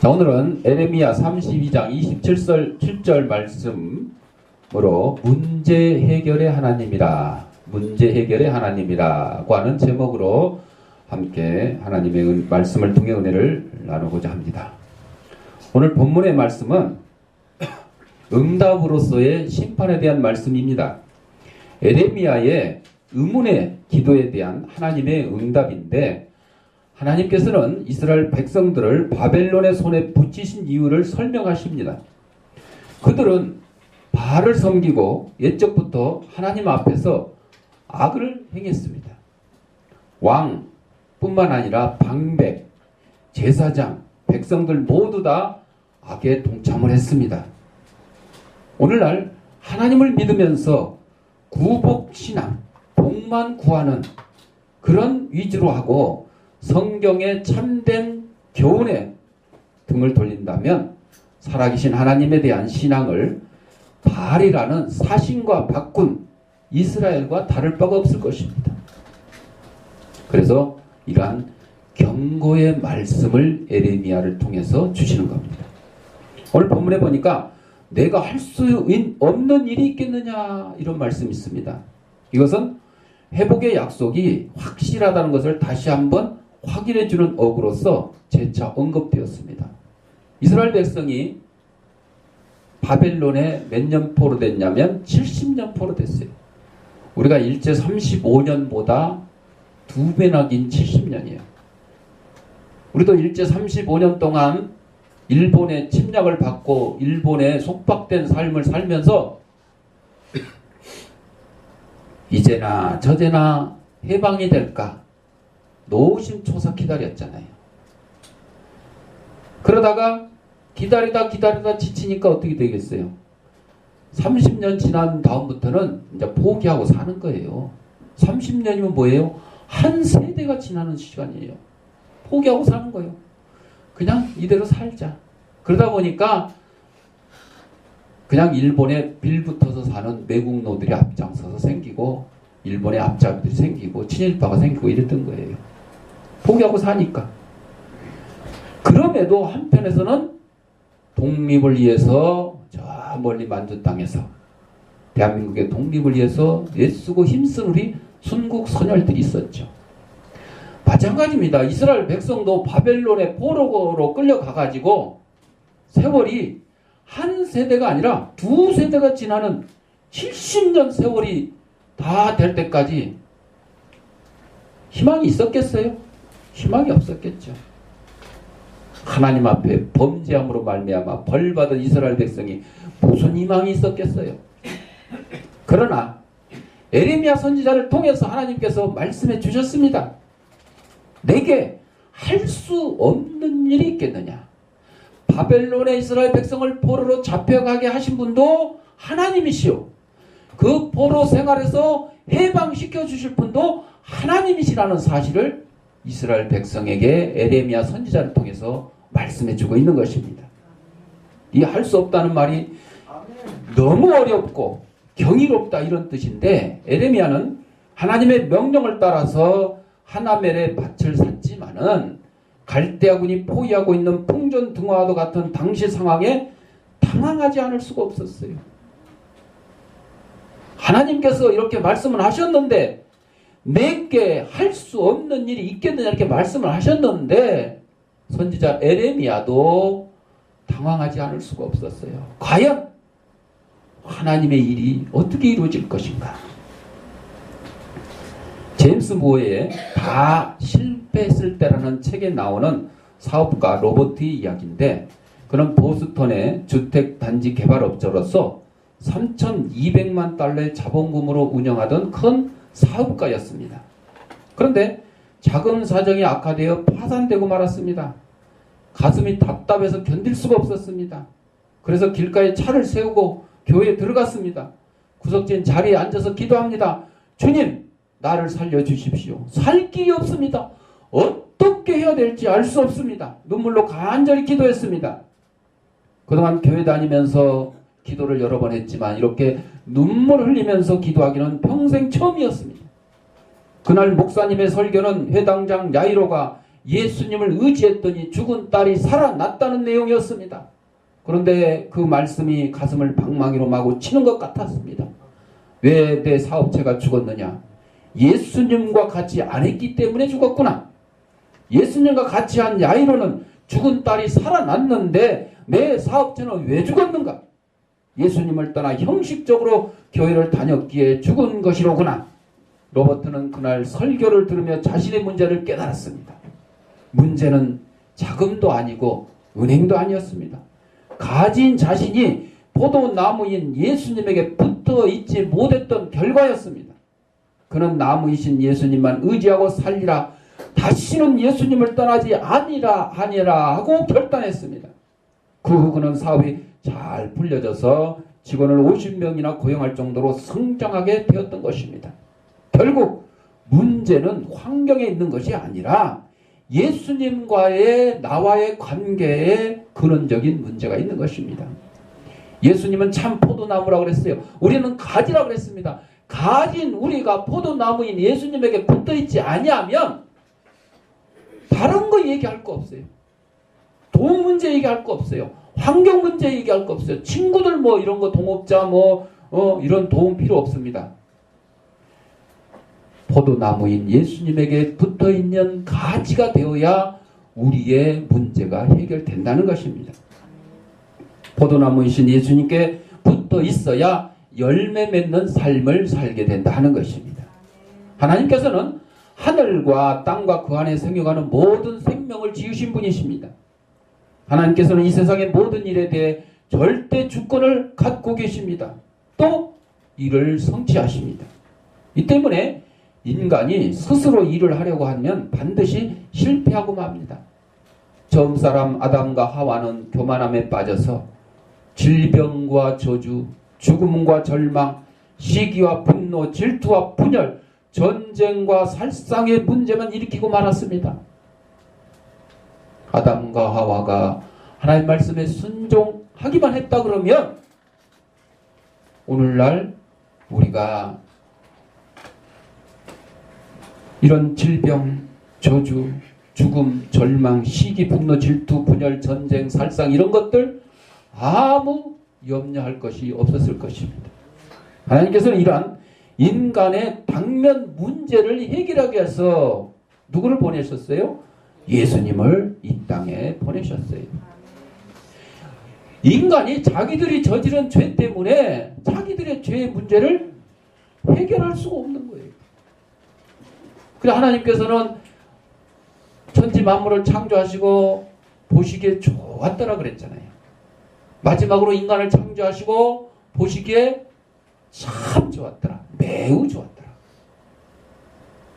자, 오늘은 에레미야 32장 27절 말씀으로 문제 해결의 하나님이라고 하는 제목으로 함께 하나님의 말씀을 통해 은혜를 나누고자 합니다. 오늘 본문의 말씀은 응답으로서의 심판에 대한 말씀입니다. 에레미야의 의문의 기도에 대한 하나님의 응답인데, 하나님께서는 이스라엘 백성들을 바벨론의 손에 붙이신 이유를 설명하십니다. 그들은 바알을 섬기고 옛적부터 하나님 앞에서 악을 행했습니다. 왕뿐만 아니라 방백, 제사장, 백성들 모두 다 악에 동참을 했습니다. 오늘날 하나님을 믿으면서 구복신앙, 복만 구하는 그런 위주로 하고 성경의 참된 교훈에 등을 돌린다면 살아계신 하나님에 대한 신앙을 바알이라는 사신과 바꾼 이스라엘과 다를 바가 없을 것입니다. 그래서 이러한 경고의 말씀을 에레미야를 통해서 주시는 겁니다. 오늘 본문에 보니까 내가 할 수 없는 일이 있겠느냐, 이런 말씀이 있습니다. 이것은 회복의 약속이 확실하다는 것을 다시 한번 확인해 주는 어구로서 재차 언급되었습니다. 이스라엘 백성이 바벨론에 몇 년 포로됐냐면 70년 포로됐어요. 우리가 일제 35년보다 2배나 긴 70년이에요. 우리도 일제 35년 동안 일본의 침략을 받고 일본에 속박된 삶을 살면서 이제나 저제나 해방이 될까 노심초사 기다렸잖아요. 그러다가 기다리다 지치니까 어떻게 되겠어요? 30년 지난 다음부터는 이제 포기하고 사는 거예요. 30년이면 뭐예요? 한 세대가 지나는 시간이에요. 포기하고 사는 거예요. 그냥 이대로 살자. 그러다 보니까 그냥 일본에 빌붙어서 사는 매국노들이 앞장서서 생기고 일본의 앞잡이들이 생기고 친일파가 생기고 이랬던 거예요. 포기하고 사니까. 그럼에도 한편에서는 독립을 위해서 저 멀리 만주 땅에서 대한민국의 독립을 위해서 애쓰고 힘쓴 우리 순국 선열들이 있었죠. 마찬가지입니다. 이스라엘 백성도 바벨론의 포로로 끌려가가지고 세월이 한 세대가 아니라 두 세대가 지나는 70년 세월이 다 될 때까지 희망이 있었겠어요? 희망이 없었겠죠. 하나님 앞에 범죄함으로 말미암아 벌받은 이스라엘 백성이 무슨 희망이 있었겠어요? 그러나 에레미야 선지자를 통해서 하나님께서 말씀해 주셨습니다. 내게 할 수 없는 일이 있겠느냐? 바벨론의 이스라엘 백성을 포로로 잡혀가게 하신 분도 하나님이시오. 그 포로 생활에서 해방시켜 주실 분도 하나님이시라는 사실을 이스라엘 백성에게 에레미야 선지자를 통해서 말씀해 주고 있는 것입니다. 이 할 수 없다는 말이 너무 어렵고 경이롭다 이런 뜻인데, 에레미야는 하나님의 명령을 따라서 하나멜의 밭을 샀지만은 갈대아군이 포위하고 있는 풍전등화와도 같은 당시 상황에 당황하지 않을 수가 없었어요. 하나님께서 이렇게 말씀을 하셨는데 내게 할 수 없는 일이 있겠느냐 이렇게 말씀을 하셨는데 선지자 에레미야도 당황하지 않을 수가 없었어요. 과연 하나님의 일이 어떻게 이루어질 것인가? 제임스 모어의 다 실패했을 때라는 책에 나오는 사업가 로버트의 이야기인데, 그는 보스턴의 주택단지 개발업자로서 3,200만 달러의 자본금으로 운영하던 큰 사업가였습니다. 그런데 자금 사정이 악화되어 파산되고 말았습니다. 가슴이 답답해서 견딜 수가 없었습니다. 그래서 길가에 차를 세우고 교회에 들어갔습니다. 구석진 자리에 앉아서 기도합니다. 주님, 나를 살려주십시오. 살 길이 없습니다. 어떻게 해야 될지 알 수 없습니다. 눈물로 간절히 기도했습니다. 그동안 교회 다니면서 기도를 여러 번 했지만 이렇게 눈물 흘리면서 기도하기는 평생 처음이었습니다. 그날 목사님의 설교는 회당장 야이로가 예수님을 의지했더니 죽은 딸이 살아났다는 내용이었습니다. 그런데 그 말씀이 가슴을 방망이로 마구 치는 것 같았습니다. 왜 내 사업체가 죽었느냐? 예수님과 같이 안 했기 때문에 죽었구나. 예수님과 같이 한 야이로는 죽은 딸이 살아났는데 내 사업체는 왜 죽었는가? 예수님을 떠나 형식적으로 교회를 다녔기에 죽은 것이로구나. 로버트는 그날 설교를 들으며 자신의 문제를 깨달았습니다. 문제는 자금도 아니고 은행도 아니었습니다. 가진 자신이 포도나무인 예수님에게 붙어 있지 못했던 결과였습니다. 그는 나무이신 예수님만 의지하고 살리라. 다시는 예수님을 떠나지 아니라 하고 결단했습니다. 그 후 그는 사업이 잘 풀려져서 직원을 50명이나 고용할 정도로 성장하게 되었던 것입니다. 결국 문제는 환경에 있는 것이 아니라 예수님과의 나와의 관계에 근원적인 문제가 있는 것입니다. 예수님은 참 포도나무라고 그랬어요. 우리는 가지라고 그랬습니다. 가진 우리가 포도나무인 예수님에게 붙어있지 아니하면 다른 거 얘기할 거 없어요. 돈 문제 얘기할 거 없어요. 환경 문제 얘기할 거 없어요. 친구들 뭐 이런 거 동업자 이런 도움 필요 없습니다. 포도나무인 예수님에게 붙어있는 가지가 되어야 우리의 문제가 해결된다는 것입니다. 포도나무이신 예수님께 붙어 있어야 열매 맺는 삶을 살게 된다 하는 것입니다. 하나님께서는 하늘과 땅과 그 안에 생겨가는 모든 생명을 지으신 분이십니다. 하나님께서는 이 세상의 모든 일에 대해 절대 주권을 갖고 계십니다. 또 일을 성취하십니다. 이 때문에 인간이 스스로 일을 하려고 하면 반드시 실패하고 맙니다. 처음 사람 아담과 하와는 교만함에 빠져서 질병과 저주, 죽음과 절망, 시기와 분노, 질투와 분열, 전쟁과 살상의 문제만 일으키고 말았습니다. 아담과 하와가 하나님 말씀에 순종하기만 했다 그러면 오늘날 우리가 이런 질병, 저주, 죽음, 절망, 시기, 분노, 질투, 분열, 전쟁, 살상 이런 것들 아무 염려할 것이 없었을 것입니다. 하나님께서는 이러한 인간의 당면 문제를 해결하기 위해서 누구를 보내셨어요? 예수님을 이 땅에 보내셨어요. 인간이 자기들이 저지른 죄 때문에 자기들의 죄의 문제를 해결할 수가 없는 거예요. 그래서 하나님께서는 천지 만물을 창조하시고 보시기에 좋았더라 그랬잖아요. 마지막으로 인간을 창조하시고 보시기에 참 좋았더라. 매우 좋았더라.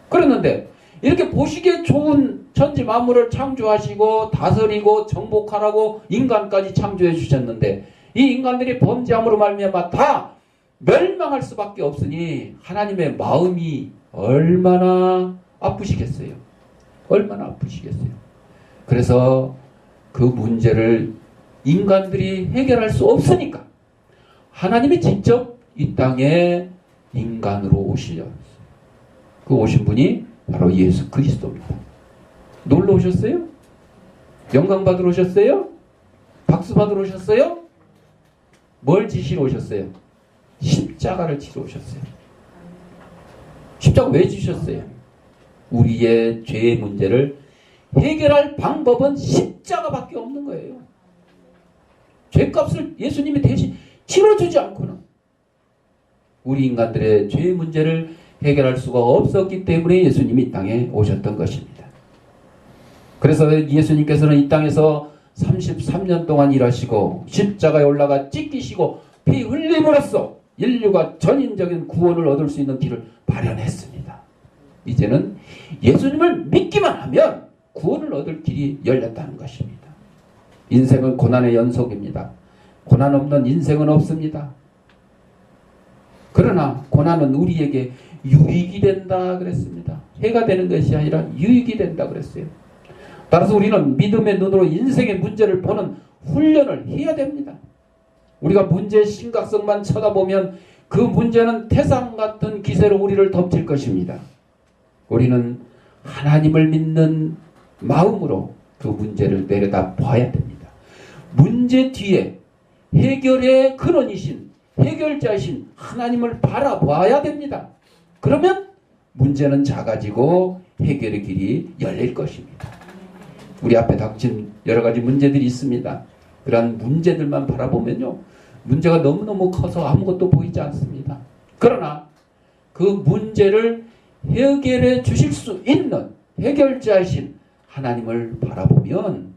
그랬는데 이렇게 보시기에 좋은 천지 만물을 창조하시고 다스리고 정복하라고 인간까지 창조해 주셨는데 이 인간들이 범죄함으로 말미암아 다 멸망할 수밖에 없으니 하나님의 마음이 얼마나 아프시겠어요. 얼마나 아프시겠어요. 그래서 그 문제를 인간들이 해결할 수 없으니까 하나님이 직접 이 땅에 인간으로 오시려. 그 오신 분이 바로 예수 그리스도입니다. 놀러 오셨어요? 영광 받으러 오셨어요? 박수 받으러 오셨어요? 뭘 지시러 오셨어요? 십자가를 지러 오셨어요. 십자가 왜 지셨어요? 우리의 죄의 문제를 해결할 방법은 십자가밖에 없는 거예요. 죄값을 예수님이 대신 치러주지 않고는 우리 인간들의 죄의 문제를 해결할 수가 없었기 때문에 예수님이 이 땅에 오셨던 것입니다. 그래서 예수님께서는 이 땅에서 33년 동안 일하시고 십자가에 올라가 찢기시고 피 흘림으로써 인류가 전인적인 구원을 얻을 수 있는 길을 마련했습니다. 이제는 예수님을 믿기만 하면 구원을 얻을 길이 열렸다는 것입니다. 인생은 고난의 연속입니다. 고난 없는 인생은 없습니다. 그러나 고난은 우리에게 유익이 된다 그랬습니다. 해가 되는 것이 아니라 유익이 된다 그랬어요. 따라서 우리는 믿음의 눈으로 인생의 문제를 보는 훈련을 해야 됩니다. 우리가 문제의 심각성만 쳐다보면 그 문제는 태산 같은 기세로 우리를 덮칠 것입니다. 우리는 하나님을 믿는 마음으로 그 문제를 내려다 봐야 됩니다. 문제 뒤에 해결의 근원이신 해결자이신 하나님을 바라봐야 됩니다. 그러면 문제는 작아지고 해결의 길이 열릴 것입니다. 우리 앞에 닥친 여러 가지 문제들이 있습니다. 그러한 문제들만 바라보면요, 문제가 너무너무 커서 아무것도 보이지 않습니다. 그러나 그 문제를 해결해 주실 수 있는 해결자이신 하나님을 바라보면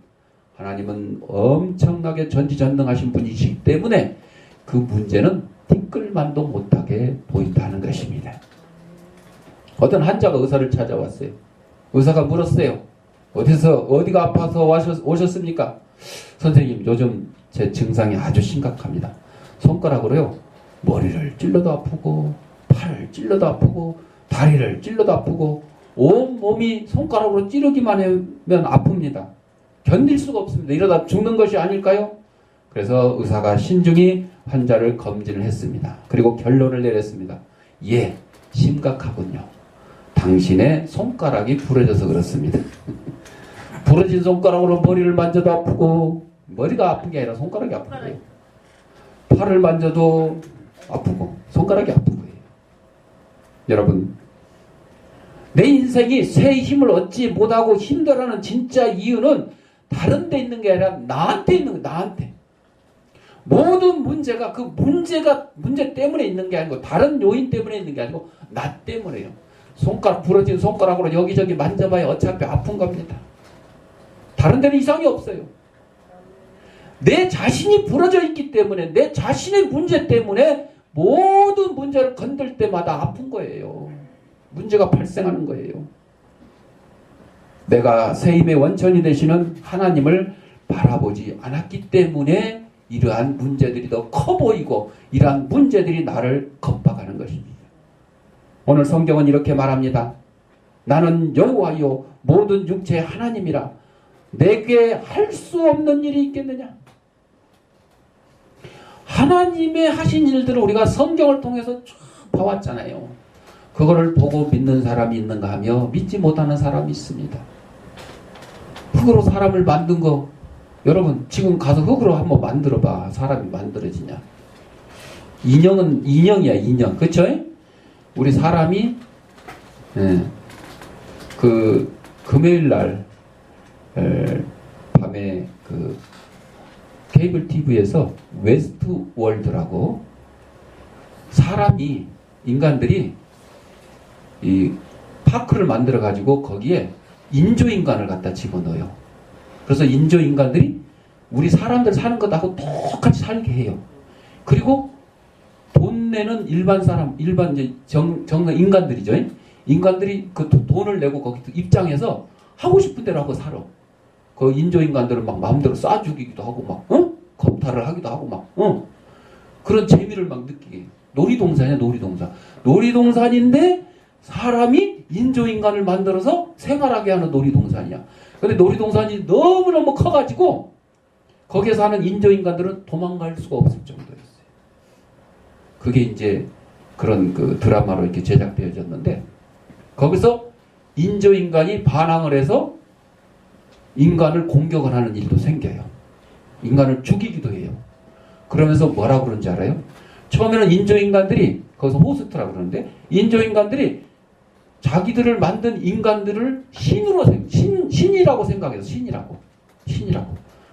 하나님은 엄청나게 전지전능하신 분이시기 때문에 그 문제는 티끌만도 못하게 보인다는 것입니다. 어떤 환자가 의사를 찾아왔어요. 의사가 물었어요. 어디가 아파서 오셨습니까? 선생님, 요즘 제 증상이 아주 심각합니다. 손가락으로요, 머리를 찔러도 아프고 팔을 찔러도 아프고 다리를 찔러도 아프고 온 몸이 손가락으로 찌르기만 하면 아픕니다. 견딜 수가 없습니다. 이러다 죽는 것이 아닐까요? 그래서 의사가 신중히 환자를 검진을 했습니다. 그리고 결론을 내렸습니다. 예, 심각하군요. 당신의 손가락이 부러져서 그렇습니다. 부러진 손가락으로 머리를 만져도 아프고, 머리가 아픈 게 아니라 손가락이 아픈 거예요. 팔을 만져도 아프고 손가락이 아픈 거예요. 여러분, 내 인생이 새 힘을 얻지 못하고 힘들어하는 진짜 이유는 다른 데 있는 게 아니라 나한테 있는 거예요. 나한테. 모든 문제가 문제 때문에 있는 게 아니고 다른 요인 때문에 있는 게 아니고 나 때문에요. 부러진 손가락으로 여기저기 만져봐야 어차피 아픈 겁니다. 다른 데는 이상이 없어요. 내 자신이 부러져 있기 때문에, 내 자신의 문제 때문에 모든 문제를 건들 때마다 아픈 거예요. 문제가 발생하는 거예요. 내가 새 힘의 원천이 되시는 하나님을 바라보지 않았기 때문에 이러한 문제들이 더 커 보이고 이러한 문제들이 나를 겁박하는 것입니다. 오늘 성경은 이렇게 말합니다. 나는 여호와요 모든 육체의 하나님이라. 내게 할 수 없는 일이 있겠느냐? 하나님의 하신 일들을 우리가 성경을 통해서 쭉 봐왔잖아요. 그거를 보고 믿는 사람이 있는가 하며 믿지 못하는 사람이 있습니다. 흙으로 사람을 만든 거, 여러분 지금 가서 흙으로 한번 만들어봐. 사람이 만들어지냐? 인형은 인형이야, 인형. 그쵸? 우리 사람이 그 금요일날 밤에 그 케이블 TV에서 웨스트 월드라고 인간들이 이 파크를 만들어 가지고 거기에 인조인간을 갖다 집어넣어요. 그래서 인조인간들이 우리 사람들 사는 것하고 똑같이 살게 해요. 그리고 돈 내는 일반 이제 인간들이죠. 인간들이 그 돈을 내고 거기 입장해서 하고 싶은 대로 하고 살아. 그 인조인간들은 막 마음대로 쏴 죽이기도 하고 겁탈을 하기도 하고 그런 재미를 막 느끼게. 놀이동산이야, 놀이동산. 놀이동산인데 사람이 인조인간을 만들어서 생활하게 하는 놀이동산이야. 근데 놀이동산이 너무너무 커가지고 거기에 사는 인조인간들은 도망갈 수가 없을 정도였어요. 그게 이제 그런 그 드라마로 이렇게 제작되어졌는데 거기서 인조인간이 반항을 해서 인간을 공격을 하는 일도 생겨요. 인간을 죽이기도 해요. 그러면서 뭐라고 그런지 알아요? 처음에는 인조인간들이, 거기서 호스트라고 그러는데, 인조인간들이 자기들을 만든 인간들을 신이라고 생각해서 신이라고.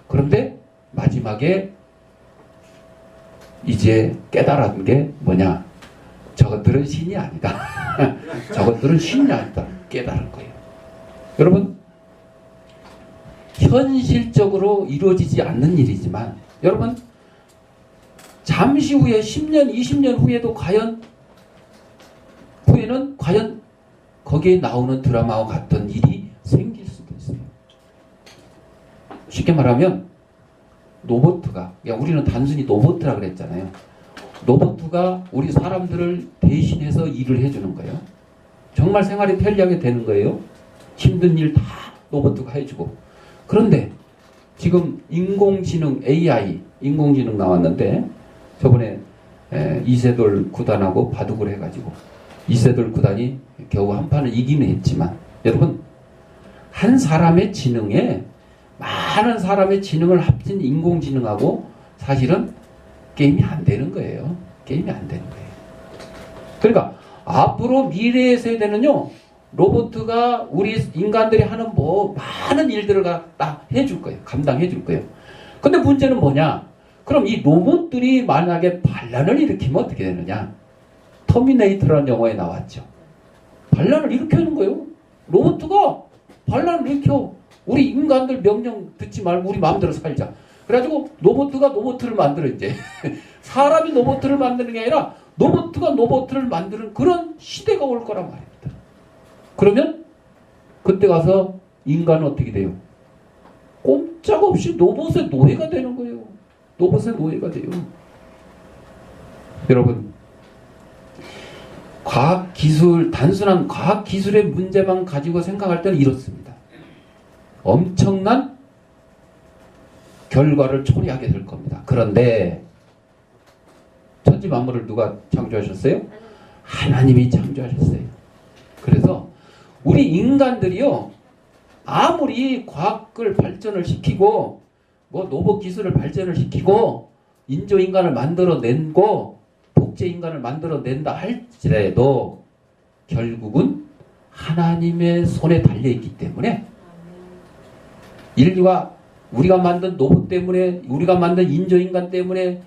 그런데 마지막에 이제 깨달은 게 뭐냐? 저것들은 신이 아니다. 저것들은 신이 아니다. 깨달은 거예요. 여러분, 현실적으로 이루어지지 않는 일이지만 여러분 잠시 후에 10년, 20년 후에도 과연 거기에 나오는 드라마와 같은 일이 생길 수도 있어요. 쉽게 말하면 로봇가, 우리는 단순히 로봇이라 그랬잖아요. 로봇가 우리 사람들을 대신해서 일을 해주는 거예요. 정말 생활이 편리하게 되는 거예요. 힘든 일 다 로봇가 해주고. 그런데 지금 인공지능 AI, 인공지능 나왔는데 저번에 이세돌 구단하고 바둑을 해가지고 이세돌 구단이 겨우 한 판을 이기는 했지만 여러분 한 사람의 지능에 많은 사람의 지능을 합친 인공지능하고 사실은 게임이 안 되는 거예요. 게임이 안 되는 거예요. 그러니까 앞으로 미래의 세대는요, 로봇가 우리 인간들이 하는 뭐 많은 일들을 다 해줄 거예요. 감당해 줄 거예요. 근데 문제는 뭐냐? 그럼 이 로봇들이 만약에 반란을 일으키면 어떻게 되느냐? 터미네이터라는 영화에 나왔죠. 반란을 일으켜는 거예요. 로봇가 반란을 일으켜. 우리 인간들 명령 듣지 말고 우리 마음대로 살자. 그래가지고 로봇가 로봇을 만들어 이제. 사람이 로봇을 만드는 게 아니라 로봇가 로봇을 만드는 그런 시대가 올 거란 말입니다. 그러면 그때 가서 인간은 어떻게 돼요? 꼼짝없이 로봇의 노예가 되는 거예요. 로봇의 노예가 돼요. 여러분, 과학기술, 단순한 과학기술의 문제만 가지고 생각할 때는 이렇습니다. 엄청난 결과를 초래하게 될 겁니다. 그런데 천지만물을 누가 창조하셨어요? 하나님이 창조하셨어요. 그래서 우리 인간들이요, 아무리 과학을 발전을 시키고 뭐 로봇 기술을 발전을 시키고 인조인간을 만들어낸고 독재인간을 만들어낸다 할지라도 결국은 하나님의 손에 달려있기 때문에 인류가 우리가 만든 로봇 때문에, 우리가 만든 인조인간 때문에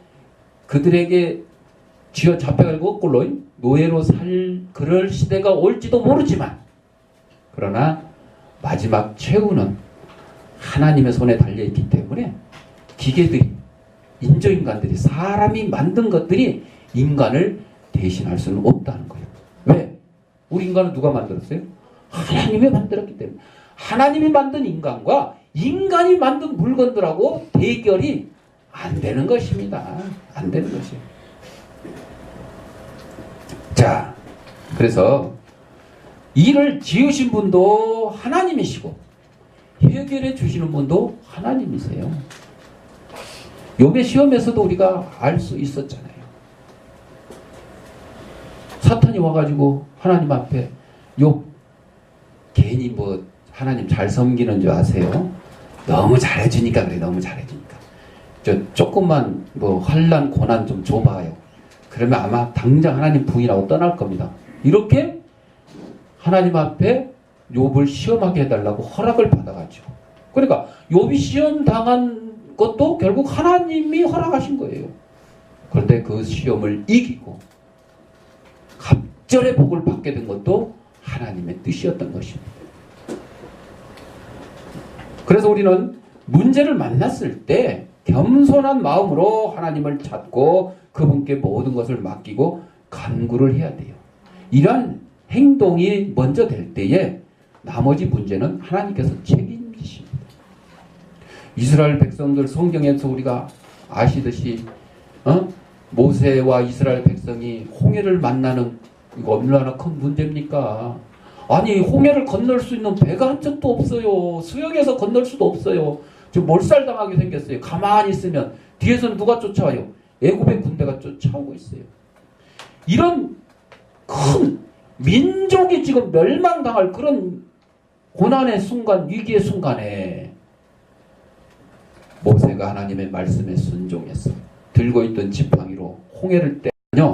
그들에게 쥐어 잡혀가지고 꼴로 노예로 살 그럴 시대가 올지도 모르지만, 그러나 마지막 최후는 하나님의 손에 달려있기 때문에 기계들이, 인조인간들이, 사람이 만든 것들이 인간을 대신할 수는 없다는 거예요. 왜? 우리 인간은 누가 만들었어요? 하나님이 만들었기 때문에. 하나님이 만든 인간과 인간이 만든 물건들하고 대결이 안 되는 것입니다. 안 되는 것이에요. 자, 그래서 이를 지으신 분도 하나님이시고 해결해 주시는 분도 하나님이세요. 욥의 시험에서도 우리가 알 수 있었잖아요. 사탄이 와가지고 하나님 앞에 욥 괜히 뭐 하나님 잘 섬기는 줄 아세요? 너무 잘해주니까 그래. 너무 잘해주니까. 저 조금만 뭐 환난 고난 좀 줘봐요. 그러면 아마 당장 하나님 부인하고 떠날 겁니다. 이렇게 하나님 앞에 욥을 시험하게 해달라고 허락을 받아가지고. 그러니까 욥이 시험 당한 것도 결국 하나님이 허락하신 거예요. 그런데 그 시험을 이기고 갑절의 복을 받게 된 것도 하나님의 뜻이었던 것입니다. 그래서 우리는 문제를 만났을 때 겸손한 마음으로 하나님을 찾고 그분께 모든 것을 맡기고 간구를 해야 돼요. 이러한 행동이 먼저 될 때에 나머지 문제는 하나님께서 책임지십니다. 이스라엘 백성들 성경에서 우리가 아시듯이 모세와 이스라엘 백성이 홍해를 만나는 이거 얼마나 큰 문제입니까? 아니 홍해를 건널 수 있는 배가 한 척도 없어요. 수역에서 건널 수도 없어요. 지금 몰살당하게 생겼어요. 가만히 있으면 뒤에서는 누가 쫓아와요? 애굽의 군대가 쫓아오고 있어요. 이런 큰 민족이 지금 멸망당할 그런 고난의 순간, 위기의 순간에 모세가 하나님의 말씀에 순종해서 들고 있던 지팡이로 홍해를 떼요.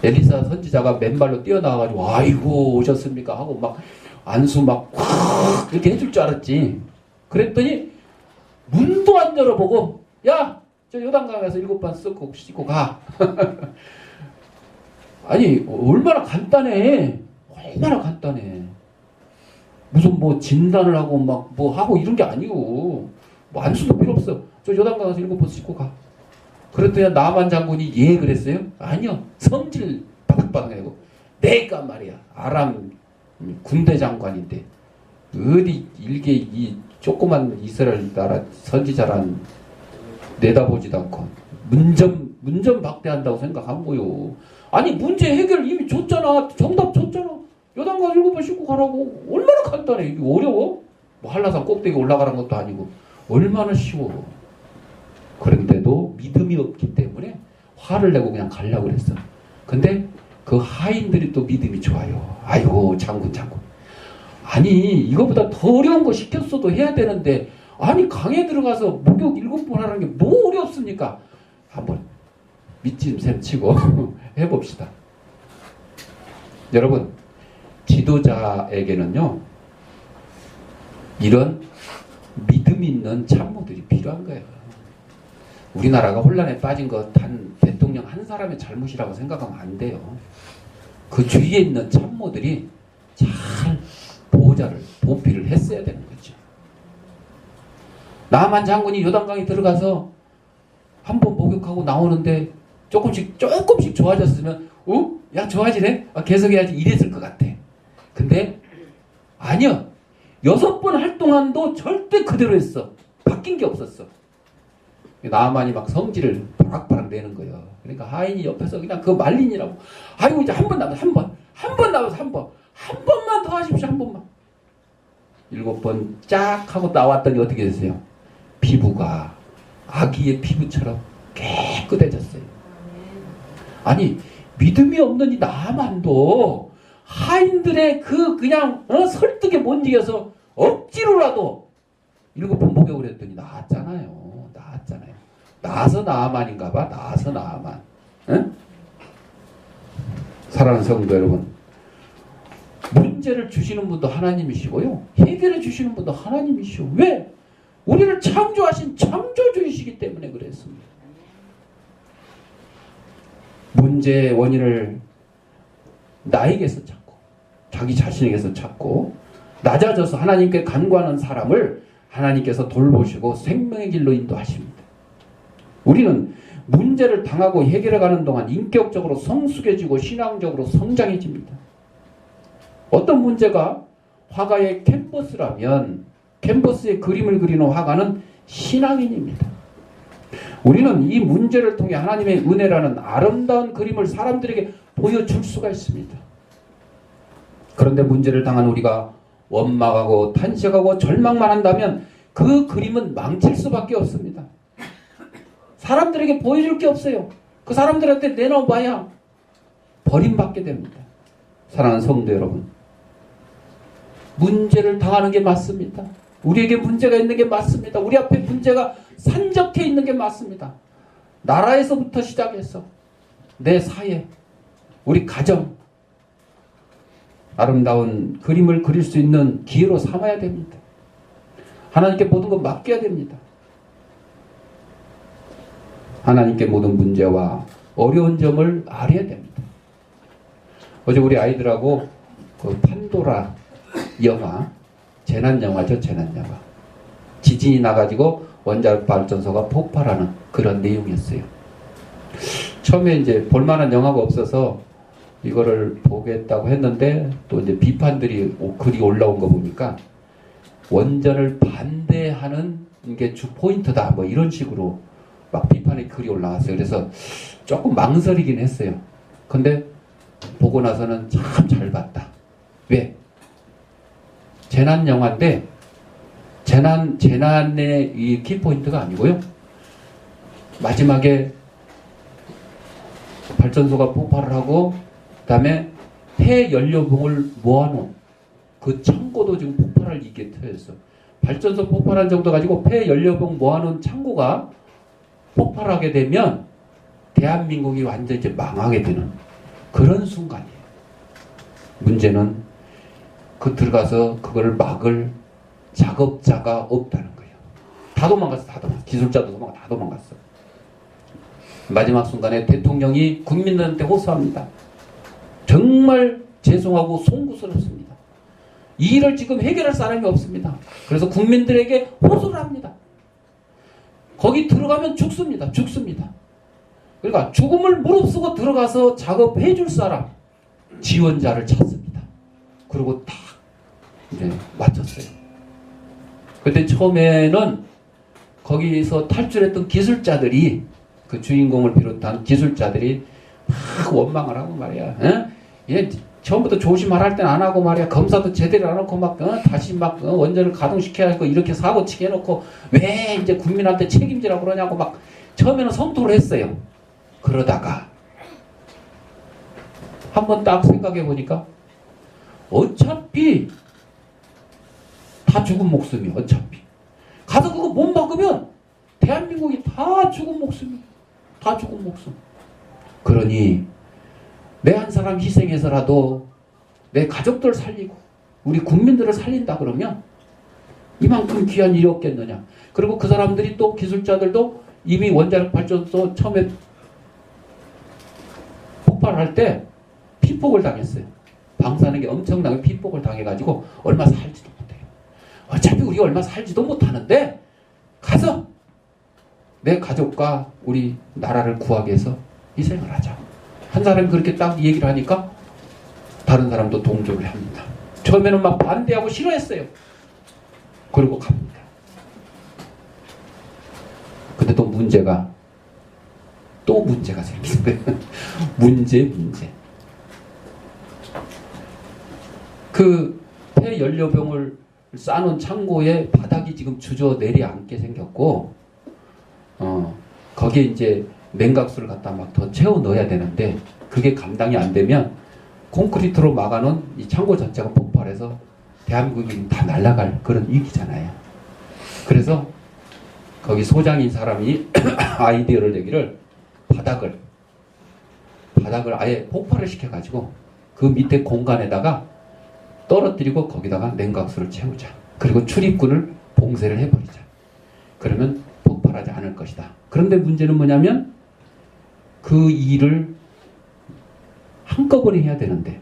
엘리사 선지자가 맨발로 뛰어나와가지고 아이고 오셨습니까 하고 막 안수 막 확 이렇게 해줄 줄 알았지. 그랬더니 문도 안 열어보고 야 저 요단강에서 7번 씻고 가. 아니 얼마나 간단해. 얼마나 간단해. 무슨 뭐 진단을 하고 막 뭐 하고 이런 게 아니고 뭐 안수도 필요 없어. 저 요단강에서 7번 씻고 가. 그랬더니 나만 장군이 예 그랬어요? 아니요. 성질 바닥바닥하고 내가 말이야 아람 군대 장관인데 어디 일개 이 조그만 이스라엘 나라 선지자란 내다보지도 않고 문전 박대한다고 생각한 거요. 아니 문제 해결 이미 줬잖아. 정답 줬잖아. 요단강 7번 씻고 가라고. 얼마나 간단해. 이게 어려워? 뭐 한라산 꼭대기 올라가는 것도 아니고 얼마나 쉬워. 그런데도 믿음이 없기 때문에 화를 내고 그냥 가려고 그랬어. 근데 그 하인들이 또 믿음이 좋아요. 아이고 장군 아니 이거보다 더 어려운 거 시켰어도 해야 되는데 아니 강에 들어가서 목욕 7번 하는 게 뭐 어렵습니까? 한번 밑짐 치고 해봅시다. 여러분 지도자에게는요 이런 믿음 있는 참모들이 필요한 거예요. 우리나라가 혼란에 빠진 것 단 대통령 한 사람의 잘못이라고 생각하면 안 돼요. 그 주위에 있는 참모들이 잘 보필을 했어야 되는 거죠. 나만 장군이 요단강에 들어가서 한번 목욕하고 나오는데 조금씩 좋아졌으면 야 좋아지네? 계속해야지 이랬을 것 같아. 근데 아니야. 6번 활동한도 절대 그대로 했어. 바뀐 게 없었어. 나만이 막 성질을 바락바락 내는 거예요. 그러니까 하인이 옆에서 그냥 그거 말린이라고. 아이고 이제 한 번 남았어. 한 번 남았어. 한 번만 더 하십시오. 한 번만. 7번 쫙 하고 나왔더니 어떻게 됐어요? 피부가 아기의 피부처럼 깨끗해졌어요. 아니 믿음이 없는 이 나만도 하인들의 그냥 설득에 못 이겨서 억지로라도 7번 목욕을 했더니 나았잖아요. 나아서 나아만인가 봐. 나아서 나아만. 응? 사랑하는 성도 여러분, 문제를 주시는 분도 하나님이시고요 해결해 주시는 분도 하나님이시오. 왜? 우리를 창조하신 창조주이시기 때문에 그랬습니다. 문제의 원인을 나에게서 찾고 자기 자신에게서 찾고 낮아져서 하나님께 간구하는 사람을 하나님께서 돌보시고 생명의 길로 인도하십니다. 우리는 문제를 당하고 해결해가는 동안 인격적으로 성숙해지고 신앙적으로 성장해집니다. 어떤 문제가 화가의 캔버스라면 캔버스에 그림을 그리는 화가는 신앙인입니다. 우리는 이 문제를 통해 하나님의 은혜라는 아름다운 그림을 사람들에게 보여줄 수가 있습니다. 그런데 문제를 당한 우리가 원망하고 탄식하고 절망만 한다면 그 그림은 망칠 수밖에 없습니다. 사람들에게 보여줄 게 없어요. 그 사람들한테 내놔봐야 버림받게 됩니다. 사랑하는 성도 여러분, 문제를 당하는 게 맞습니다. 우리에게 문제가 있는 게 맞습니다. 우리 앞에 문제가 산적해 있는 게 맞습니다. 나라에서부터 시작해서 내 사회, 우리 가정, 아름다운 그림을 그릴 수 있는 기회로 삼아야 됩니다. 하나님께 모든 것 맡겨야 됩니다. 하나님께 모든 문제와 어려운 점을 알아야 됩니다. 어제 우리 아이들하고 그 판도라 영화, 재난영화죠, 재난영화. 지진이 나가지고 원자력 발전소가 폭발하는 그런 내용이었어요. 처음에 이제 볼만한 영화가 없어서 이거를 보겠다고 했는데 또 이제 비판들이 글이 올라온 거 보니까 원전을 반대하는 게 주 포인트다 뭐 이런 식으로 막 비판의 글이 올라왔어요. 그래서 조금 망설이긴 했어요. 근데 보고 나서는 참 잘 봤다. 왜? 재난 영화인데 재난의 이 키포인트가 아니고요. 마지막에 발전소가 폭발을 하고 그다음에 폐연료봉을 모아놓은 그 창고도 지금 폭발할 이게 터졌어. 발전소 폭발한 정도 가지고 폐연료봉 모아놓은 창고가 폭발하게 되면 대한민국이 완전 이제 망하게 되는 그런 순간이에요. 문제는 그 들어가서 그걸 막을 작업자가 없다는 거예요. 다 도망갔어. 기술자도 다 도망갔어. 마지막 순간에 대통령이 국민들한테 호소합니다. 정말 죄송하고 송구스럽습니다. 이 일을 지금 해결할 사람이 없습니다. 그래서 국민들에게 호소를 합니다. 거기 들어가면 죽습니다. 그러니까 죽음을 무릅쓰고 들어가서 작업해 줄 사람, 지원자를 찾습니다. 그리고 딱 이제 마쳤어요. 그때 처음에는 거기서 탈출했던 기술자들이, 그 주인공을 비롯한 기술자들이 막 원망을 하고 말이야. 얘 처음부터 조심할 땐 안 하고 말이야. 검사도 제대로 안 하고 막 다시 막 원전을 가동시켜야 하고 이렇게 사고치게 해놓고 왜 이제 국민한테 책임지라고 그러냐고 막 처음에는 성토를 했어요. 그러다가 한번 딱 생각해 보니까 어차피 다 죽은 목숨이야 어차피. 가서 그거 못 막으면 대한민국이 다 죽은 목숨이야. 다 죽은 목숨. 그러니 내 한 사람 희생해서라도 내 가족들 살리고 우리 국민들을 살린다 그러면 이만큼 귀한 일이 없겠느냐. 그리고 그 사람들이 또 기술자들도 이미 원자력 발전소 처음에 폭발할 때 피폭을 당했어요. 방사능에 엄청나게 피폭을 당해가지고 얼마 살지도 못해요. 어차피 우리 얼마 살지도 못하는데 가서 내 가족과 우리 나라를 구하기 위해서 희생을 하자. 한 사람이 그렇게 딱 얘기를 하니까 다른 사람도 동조를 합니다. 처음에는 막 반대하고 싫어했어요. 그리고 갑니다. 근데 또 문제가 생긴 거예요. 문제. 그 폐연료병을 싸놓은 창고에 바닥이 지금 주저 내려앉게 생겼고, 거기에 이제 냉각수를 갖다 막 더 채워 넣어야 되는데, 그게 감당이 안 되면 콘크리트로 막아놓은 이 창고 자체가 폭발해서 대한민국이 다 날아갈 그런 위기잖아요. 그래서 거기 소장인 사람이 아이디어를 내기를 바닥을 아예 폭발을 시켜가지고 그 밑에 공간에다가 떨어뜨리고 거기다가 냉각수를 채우자. 그리고 출입구를 봉쇄를 해버리자. 그러면 폭발하지 않을 것이다. 그런데 문제는 뭐냐면 그 일을 한꺼번에 해야 되는데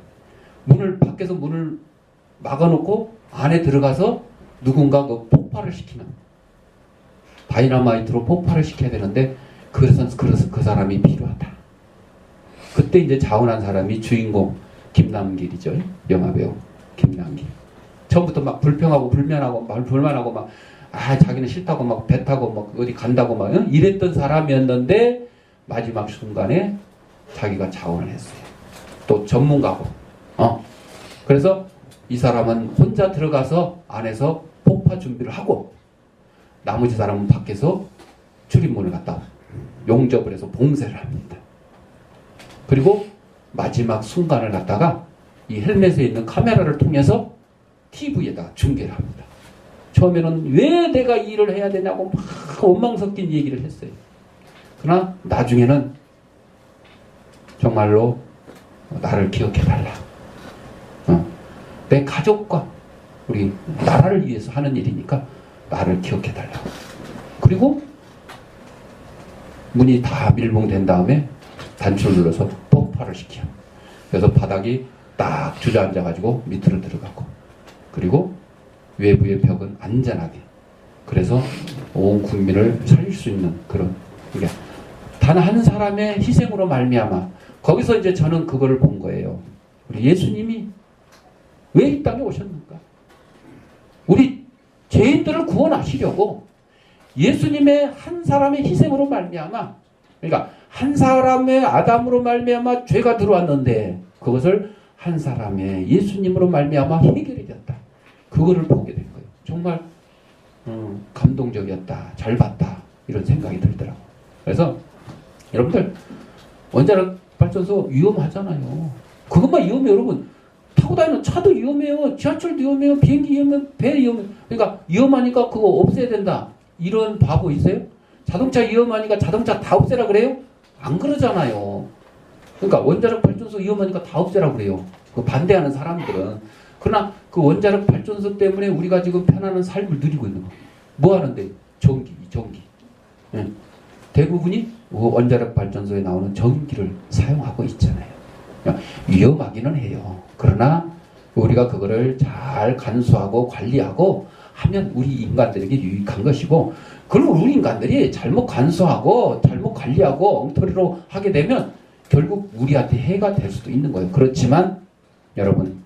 밖에서 문을 막아놓고 안에 들어가서 누군가 그 폭발을 시키는 다이너마이트로 폭발을 시켜야 되는데 그래서 그 사람이 필요하다. 그때 이제 자원한 사람이 주인공 김남길이죠. 영화배우 김남길. 처음부터 막 불평하고 불만하고 막 자기는 싫다고 막 배 타고 막 어디 간다고 막 이랬던 사람이었는데 마지막 순간에 자기가 자원을 했어요. 또 전문가고. 그래서 이 사람은 혼자 들어가서 안에서 폭파 준비를 하고 나머지 사람은 밖에서 출입문을 갖다 용접을 해서 봉쇄를 합니다. 그리고 마지막 순간을 갖다가 이 헬멧에 있는 카메라를 통해서 TV에다가 중계를 합니다. 처음에는 왜 내가 이 일을 해야 되냐고 막 원망 섞인 얘기를 했어요. 그러나 나중에는 정말로 나를 기억해달라. 내 가족과 우리 나라를 위해서 하는 일이니까 나를 기억해달라. 그리고 문이 다 밀봉된 다음에 단추를 눌러서 폭발을 시켜. 그래서 바닥이 딱 주저앉아가지고 밑으로 들어가고 그리고 외부의 벽은 안전하게. 그래서 온 국민을 살릴 수 있는 그런 단 한 사람의 희생으로 말미암아 거기서 이제 저는 그거를 본 거예요. 우리 예수님이 왜 이 땅에 오셨는가? 우리 죄인들을 구원하시려고 예수님의 한 사람의 희생으로 말미암아 그러니까 한 사람의 아담으로 말미암아 죄가 들어왔는데 그것을 한 사람의 예수님으로 말미암아 해결이 됐다. 그거를 보게 된 거예요. 정말 감동적이었다. 잘 봤다. 이런 생각이 들더라고요. 그래서 여러분들 원자력 발전소 위험하잖아요. 그것만 위험해요. 여러분 타고 다니는 차도 위험해요. 지하철도 위험해요. 비행기 위험해요. 배 위험해요. 그러니까 위험하니까 그거 없애야 된다. 이런 바보 있어요? 자동차 위험하니까 자동차 다 없애라 그래요? 안 그러잖아요. 그러니까 원자력 발전소 위험하니까 다 없애라 그래요. 그 반대하는 사람들은. 그러나 그 원자력 발전소 때문에 우리가 지금 편안한 삶을 누리고 있는 거예요. 뭐 하는데? 전기. 예. 대부분이 원자력 발전소에 나오는 전기를 사용하고 있잖아요. 위험하기는 해요. 그러나 우리가 그거를 잘 간수하고 관리하고 하면 우리 인간들에게 유익한 것이고 그리고 우리 인간들이 잘못 간수하고 잘못 관리하고 엉터리로 하게 되면 결국 우리한테 해가 될 수도 있는 거예요. 그렇지만 여러분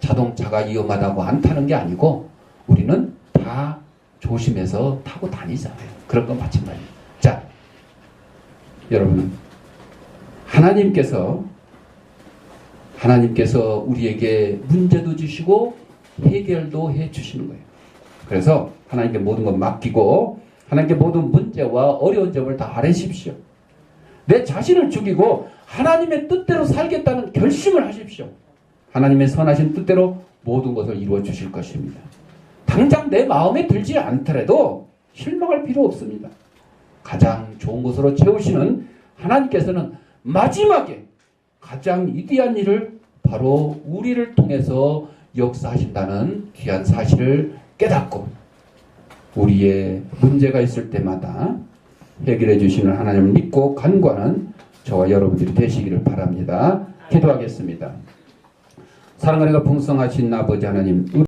자동차가 위험하다고 안 타는 게 아니고 우리는 다 조심해서 타고 다니잖아요. 그런 건 마찬가지예요. 자, 여러분 하나님께서 우리에게 문제도 주시고 해결도 해 주시는 거예요. 그래서 하나님께 모든 걸 맡기고 하나님께 모든 문제와 어려운 점을 다 아뢰십시오. 내 자신을 죽이고 하나님의 뜻대로 살겠다는 결심을 하십시오. 하나님의 선하신 뜻대로 모든 것을 이루어 주실 것입니다. 당장 내 마음에 들지 않더라도 실망할 필요 없습니다. 가장 좋은 것으로 채우시는 하나님께서는 마지막에 가장 위대한 일을 바로 우리를 통해서 역사하신다는 귀한 사실을 깨닫고 우리의 문제가 있을 때마다 해결해 주시는 하나님을 믿고 간구하는 저와 여러분들이 되시기를 바랍니다. 기도하겠습니다. 사랑하는 풍성하신 아버지 하나님,